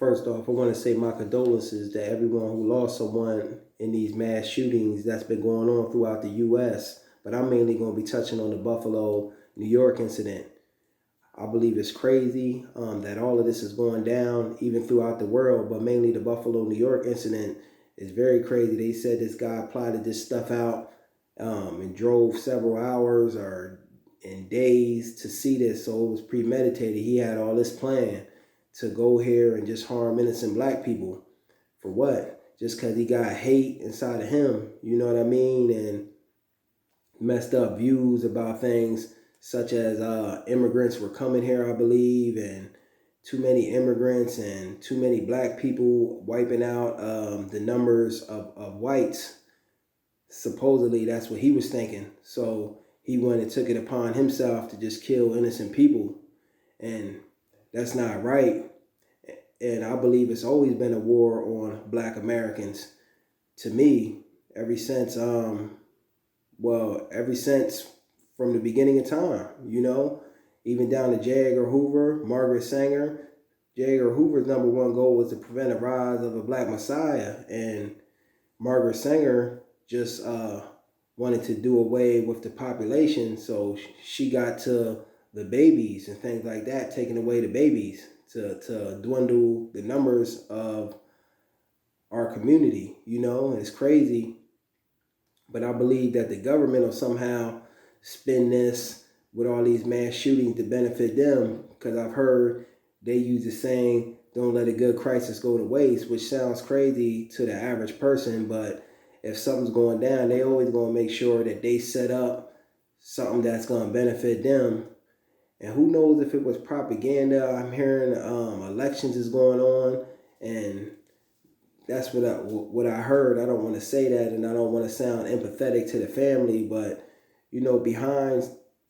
First off, I want to say my condolences to everyone who lost someone in these mass shootings that's been going on throughout the U.S. But I'm mainly going to be touching on the Buffalo, New York incident. I believe it's crazy that all of this is going down, even throughout the world, but mainly the Buffalo, New York incident is very crazy. They said this guy plotted this stuff out and drove several hours or in days to see this, so it was premeditated. He had all this plan to go here and just harm innocent black people. For what? Just because he got hate inside of him, you know what I mean? And messed up views about things such as immigrants were coming here, I believe, and too many immigrants and too many black people wiping out the numbers of whites. Supposedly, that's what he was thinking. So he went and took it upon himself to just kill innocent people. And that's not right. And I believe it's always been a war on black Americans. To me, ever since ever since from the beginning of time, even down to J. Edgar Hoover, Margaret Sanger. J. Edgar Hoover's number one goal was to prevent a rise of a black messiah, and Margaret Sanger just wanted to do away with the population, so she got to the babies and things like that, taking away the babies to dwindle the numbers of our community, and it's crazy. But I believe that the government will somehow spin this with all these mass shootings to benefit them, because I've heard they use the saying, don't let a good crisis go to waste, which sounds crazy to the average person, but if something's going down, they always going to make sure that they set up something that's going to benefit them. And who knows if it was propaganda. I'm hearing elections is going on, and that's what I heard. I don't want to say that, and I don't want to sound empathetic to the family, but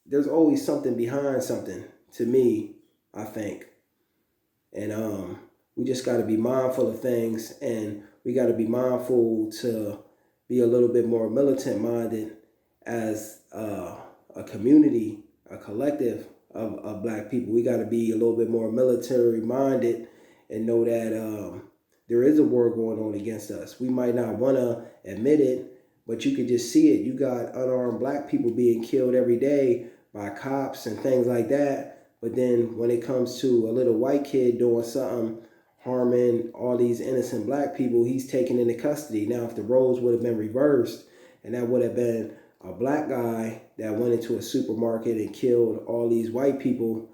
there's always something behind something, to me, I think. And we just got to be mindful of things, and we got to be mindful to be a little bit more militant minded as a community, a collective of black people. We got to be a little bit more military minded and know that there is a war going on against us. We might not want to admit it, but you could just see it. You got unarmed black people being killed every day by cops and things like that. But then when it comes to a little white kid doing something, harming all these innocent black people, he's taken into custody. Now, if the roles would have been reversed, and that would have been a black guy that went into a supermarket and killed all these white people,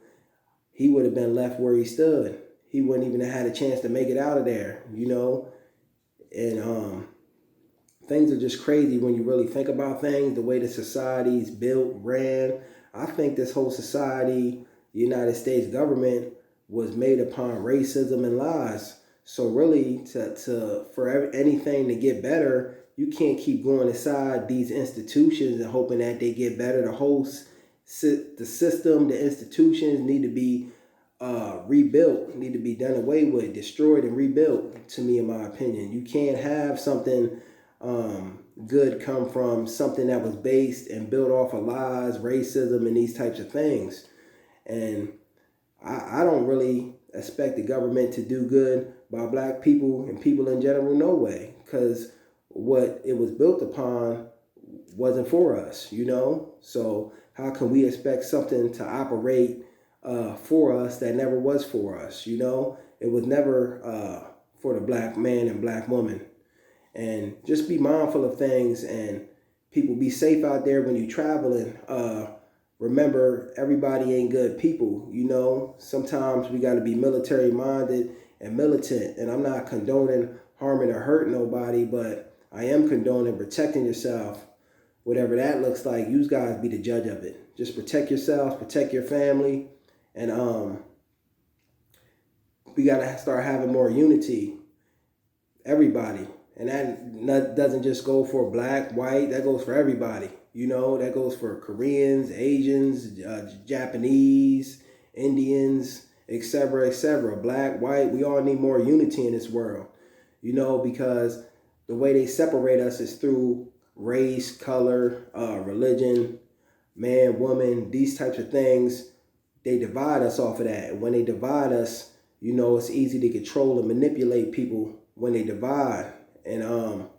he would have been left where he stood. He wouldn't even have had a chance to make it out of there, And things are just crazy when you really think about things, the way the society's built, ran. I think this whole society, the United States government, was made upon racism and lies. So really, for anything to get better, you can't keep going inside these institutions and hoping that they get better. The system, the institutions need to be rebuilt, need to be done away with, destroyed and rebuilt, to me, in my opinion. You can't have something good come from something that was based and built off of lies, racism, and these types of things. And I don't really expect the government to do good by black people and people in general, no way, because what it was built upon wasn't for us, So how can we expect something to operate for us that never was for us, It was never for the black man and black woman. And just be mindful of things, and people, be safe out there when you're traveling. Remember, everybody ain't good people, Sometimes we got to be military minded and militant. And I'm not condoning harming or hurting nobody, but I am condoning protecting yourself. Whatever that looks like, you guys be the judge of it. Just protect yourself, protect your family, and we got to start having more unity. Everybody. And that doesn't just go for black, white, that goes for everybody. That goes for Koreans, Asians, Japanese, Indians, etc., etc. Black, white, we all need more unity in this world, because the way they separate us is through race, color, religion, man, woman, these types of things. They divide us off of that. And when they divide us, You know, it's easy to control and manipulate people when they divide. And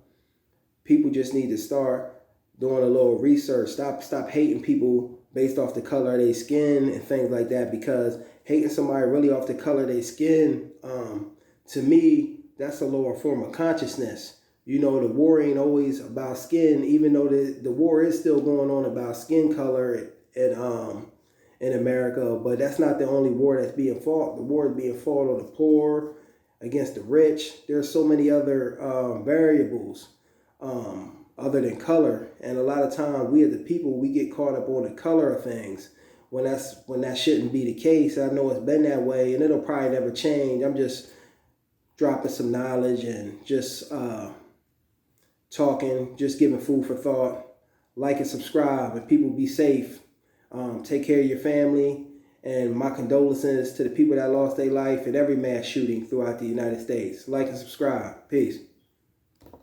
people just need to start doing a little research. Stop hating people based off the color of their skin and things like that, because hating somebody really off the color of their skin, to me, that's a lower form of consciousness. You know, the war ain't always about skin, even though the war is still going on about skin color in America, but that's not the only war that's being fought. The war is being fought on the poor, against the rich. There's so many other variables other than color, and a lot of times we as the people, we get caught up on the color of things when that shouldn't be the case. I know it's been that way, and it'll probably never change. I'm just dropping some knowledge and just talking, just giving food for thought. Like and subscribe, and people be safe. Take care of your family, and my condolences to the people that lost their life in every mass shooting throughout the United States. Like and subscribe. Peace.